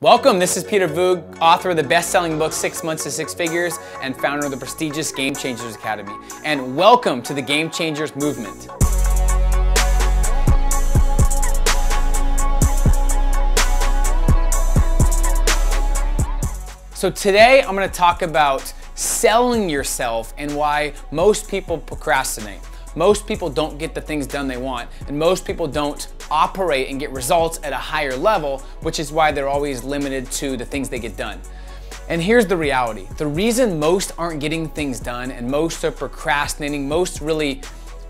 Welcome, this is Peter Voogd, author of the best-selling book 6 Months to Six Figures and founder of the prestigious Game Changers Academy. And welcome to the Game Changers movement. So today I'm going to talk about selling yourself and why most people procrastinate. Most people don't get the things done they want, and most people don't operate and get results at a higher level, which is why they're always limited to the things they get done. And here's the reality. The reason most aren't getting things done and most are procrastinating, most really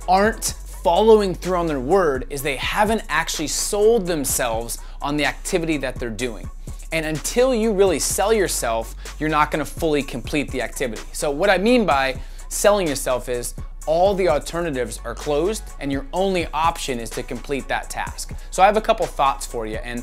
aren't following through on their word is they haven't actually sold themselves on the activity that they're doing. And until you really sell yourself, you're not gonna fully complete the activity. So what I mean by selling yourself is all the alternatives are closed and your only option is to complete that task. So I have a couple thoughts for you. And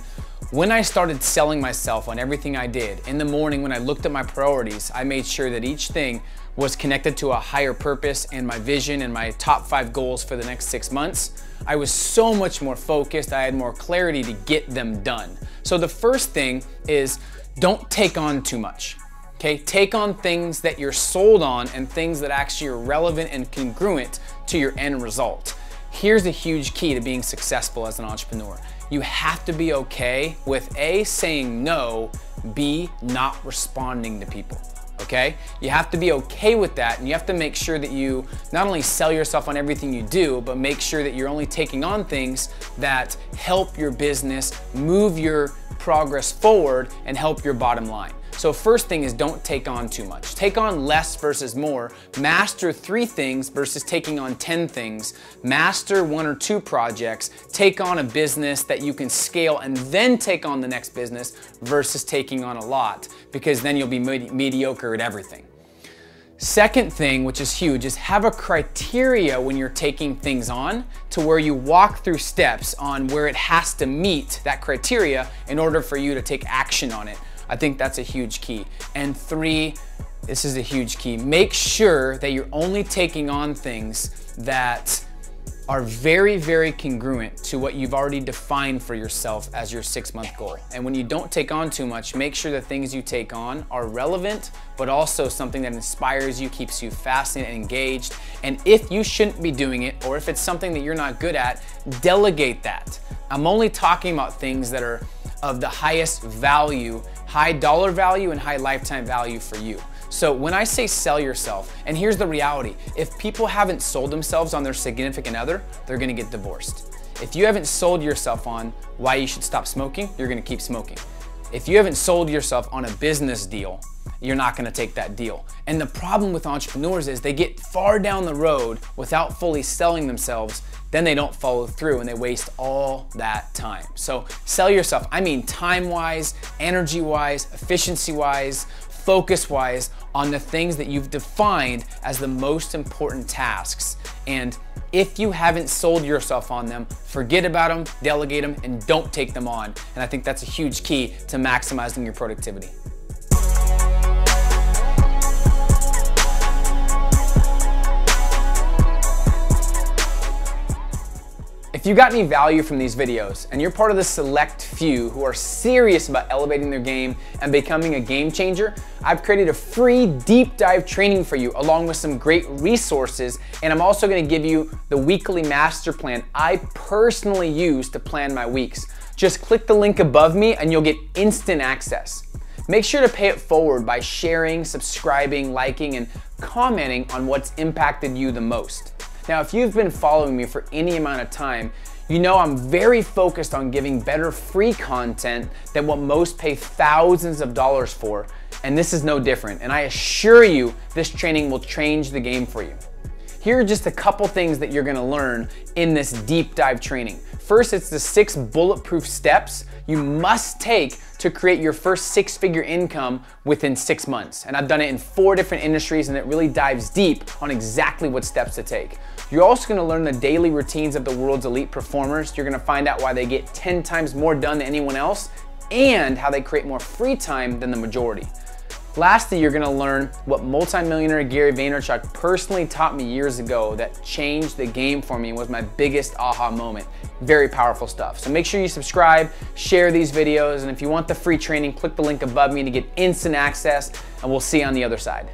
when I started selling myself on everything I did, in the morning when I looked at my priorities, I made sure that each thing was connected to a higher purpose and my vision and my top 5 goals for the next 6 months. I was so much more focused. I had more clarity to get them done. So the first thing is don't take on too much. Okay, take on things that you're sold on and things that actually are relevant and congruent to your end result. Here's a huge key to being successful as an entrepreneur. You have to be okay with A, saying no, B, not responding to people. Okay? You have to be okay with that, and you have to make sure that you not only sell yourself on everything you do, but make sure that you're only taking on things that help your business move your progress forward and help your bottom line. So first thing is don't take on too much. Take on less versus more. Master 3 things versus taking on 10 things. Master 1 or 2 projects. Take on a business that you can scale and then take on the next business versus taking on a lot, because then you'll be mediocre at everything. Second thing, which is huge, is have a criteria when you're taking things on to where you walk through steps on where it has to meet that criteria in order for you to take action on it. I think that's a huge key. And 3, this is a huge key. Make sure that you're only taking on things that are very, very congruent to what you've already defined for yourself as your 6-month goal. And when you don't take on too much, make sure the things you take on are relevant, but also something that inspires you, keeps you fascinated and engaged. And if you shouldn't be doing it, or if it's something that you're not good at, delegate that. I'm only talking about things that are of the highest value, high dollar value and high lifetime value for you. So when I say sell yourself, and here's the reality, if people haven't sold themselves on their significant other, they're gonna get divorced. If you haven't sold yourself on why you should stop smoking, you're gonna keep smoking. If you haven't sold yourself on a business deal, you're not gonna take that deal. And the problem with entrepreneurs is they get far down the road without fully selling themselves, then they don't follow through and they waste all that time. So sell yourself, I mean time-wise, energy-wise, efficiency-wise, focus-wise on the things that you've defined as the most important tasks. And if you haven't sold yourself on them, forget about them, delegate them, and don't take them on. And I think that's a huge key to maximizing your productivity. If you got any value from these videos and you're part of the select few who are serious about elevating their game and becoming a game changer, I've created a free deep dive training for you along with some great resources, and I'm also going to give you the weekly master plan I personally use to plan my weeks. Just click the link above me and you'll get instant access. Make sure to pay it forward by sharing, subscribing, liking, and commenting on what's impacted you the most. Now, if you've been following me for any amount of time, you know I'm very focused on giving better free content than what most pay thousands of dollars for, and this is no different. And I assure you, this training will change the game for you. Here are just a couple things that you're gonna learn in this deep dive training. First, it's the 6 bulletproof steps you must take to create your first 6-figure income within 6 months. And I've done it in 4 different industries, and it really dives deep on exactly what steps to take. You're also gonna learn the daily routines of the world's elite performers. You're gonna find out why they get 10 times more done than anyone else and how they create more free time than the majority. Lastly, you're gonna learn what multimillionaire Gary Vaynerchuk personally taught me years ago that changed the game for me and was my biggest aha moment. Very powerful stuff. So make sure you subscribe, share these videos, and if you want the free training, click the link above me to get instant access, and we'll see you on the other side.